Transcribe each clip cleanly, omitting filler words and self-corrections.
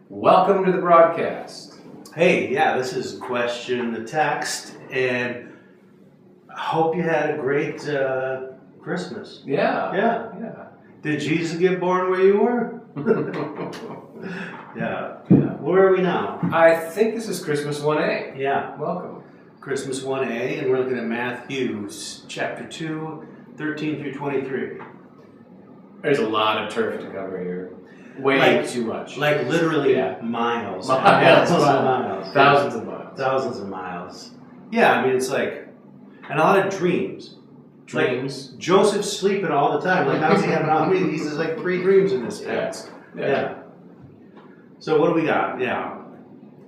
Welcome to the broadcast. Hey, yeah, this is Question the Text, and I hope you had a great Christmas. Yeah. Did Jesus get born where you were? Yeah. Where are we now? I think this is Christmas 1A. Yeah, Welcome. Christmas 1A, and we're looking at Matthew chapter 2, 13 through 23. There's a lot of turf to cover here. Way too much. Like literally Yeah. miles. Miles. Thousands of miles. Thousands of miles. Yeah, I mean, it's like, and a lot of dreams. Dreams. Like Joseph's sleeping all the time. Like, how's he having all these? There's like 3 dreams in this text. Yeah. So what do we got? Yeah.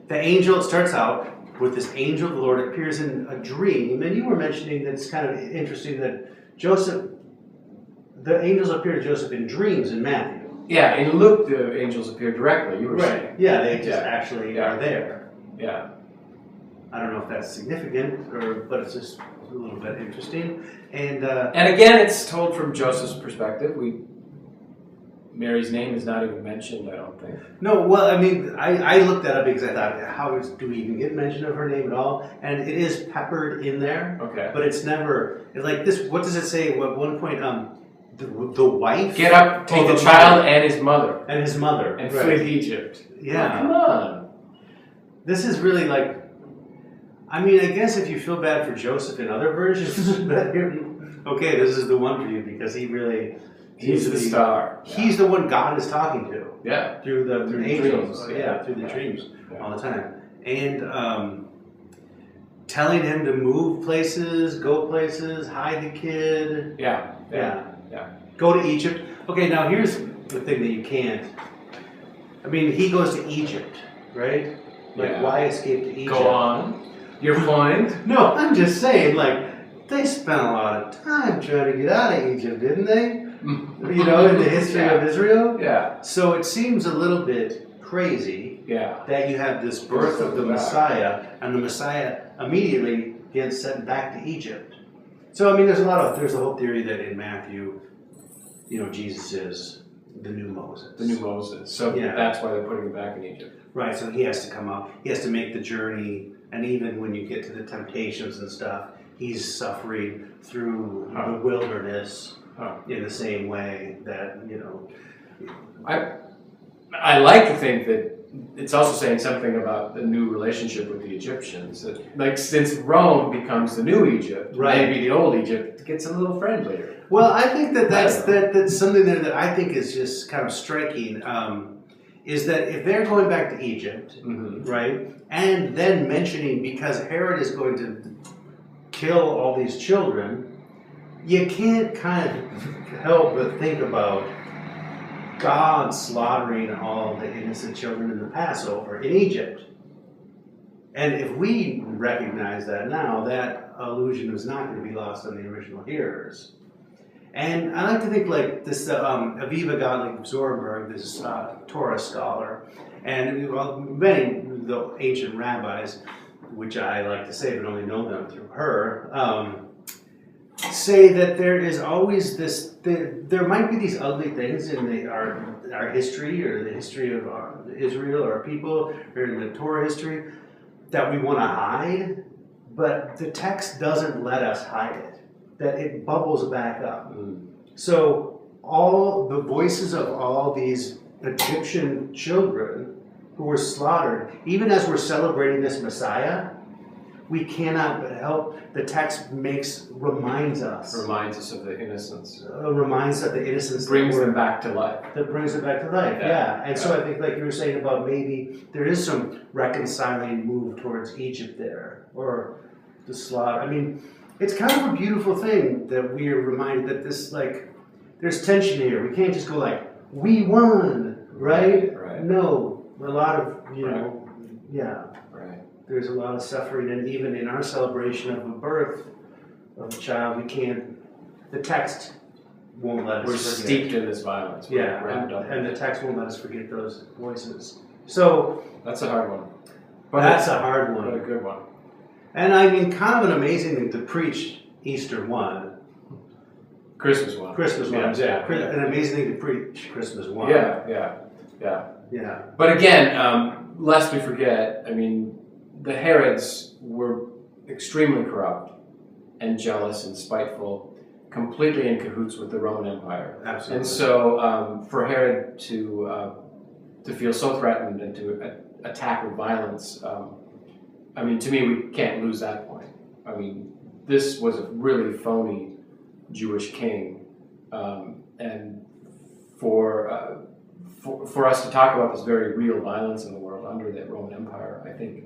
The angel, it starts out with this angel of the Lord appears in a dream. And you were mentioning that it's kind of interesting that the angels appear to Joseph in dreams in Matthew. Yeah, in Luke, the angels appear directly, you were saying. Yeah, they just actually are there. Yeah. I don't know if that's significant, but it's just a little bit interesting. And again, it's told from Joseph's perspective. Mary's name is not even mentioned, I don't think. No, well, I mean, I looked that up because I thought, do we even get mention of her name at all? And it is peppered in there. Okay. But it's never, like this, what does it say? At one point, the wife? Get up, take the child and his mother. And his mother. And flee to Egypt. Yeah. Oh, come on. This is really like, I mean, I guess if you feel bad for Joseph in other versions, okay, this is the one for you because he really... He's the star. He's the one God is talking to. Yeah. Through the angels. Dreams. Through the dreams all the time. And telling him to move places, go places, hide the kid. Yeah. Go to Egypt. Okay, now here's the thing that you can't. I mean, he goes to Egypt, right? Like, why escape to Egypt? Go on. Your point? No, I'm just saying, like, they spent a lot of time trying to get out of Egypt, didn't they? You know, in the history of Israel? Yeah. So it seems a little bit crazy that you have this birth of the Messiah, and the Messiah immediately gets sent back to Egypt. So, I mean, there's the whole theory that in Matthew, you know, Jesus is the new Moses. The new Moses. So that's why they're putting him back in Egypt. Right. So he has to come up. He has to make the journey. And even when you get to the temptations and stuff, he's suffering through the wilderness in the same way that, you know. I like to think that it's also saying something about the new relationship with the Egyptians. That, like, since Rome becomes the new Egypt, maybe the old Egypt gets a little friendlier. Well, I think that's something there that I think is just kind of striking. Is that if they're going back to Egypt, right, and then mentioning because Herod is going to kill all these children, you can't kind of help but think about God slaughtering all the innocent children in the Passover in Egypt. And if we recognize that now, that allusion is not going to be lost on the original hearers. And I like to think like this, Aviva Gottlieb Zornberg, this Torah scholar, and many of the ancient rabbis, which I like to say but only know them through her, say that there is always this, there might be these ugly things in our history or the history of Israel or our people or in the Torah history that we want to hide, but the text doesn't let us hide it. That it bubbles back up. So all the voices of all these Egyptian children who were slaughtered, even as we're celebrating this Messiah, we cannot but help. The text reminds us of the innocence. Reminds us of the innocence. Brings them back to life. That brings them back to life, And so I think like you were saying about maybe there is some reconciling move towards Egypt there, or the slaughter. I mean, it's kind of a beautiful thing that we are reminded that this, like, there's tension here. We can't just go like, we won, right? No, a lot of, there's a lot of suffering, and even in our celebration of the birth of a child, the text won't let us forget. We're steeped in this violence. And the text won't let us forget those voices. So that's a hard one. That's a hard one. But a good one. And I mean, kind of an amazing thing to preach Easter 1. Christmas 1. An amazing thing to preach Christmas 1. Yeah. Yeah. But again, lest we forget, I mean, the Herods were extremely corrupt and jealous and spiteful, completely in cahoots with the Roman Empire. Absolutely. And so for Herod to feel so threatened and to attack with violence, I mean, to me, we can't lose that point. I mean, this was a really phony Jewish king, and for us to talk about this very real violence in the world under the Roman Empire, I think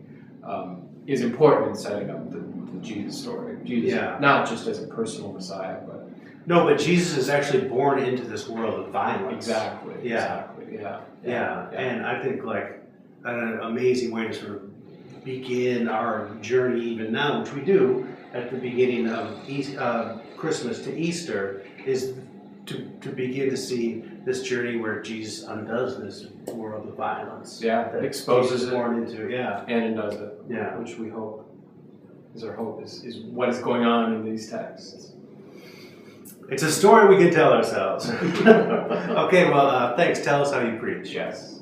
is important in setting up the Jesus story. Jesus, not just as a personal Messiah, but no, but Jesus is actually born into this world of violence. Exactly. Yeah. Exactly. Yeah. And I think like an amazing way to sort of begin our journey even now, which we do at the beginning of Christmas to Easter, is to begin to see this journey where Jesus undoes this world of violence. Yeah, that exposes Jesus is born into. Yeah. And undoes it. Yeah. Which we hope is our hope, is what is going on in these texts. It's a story we can tell ourselves. Okay, well, thanks. Tell us how you preach. Yes.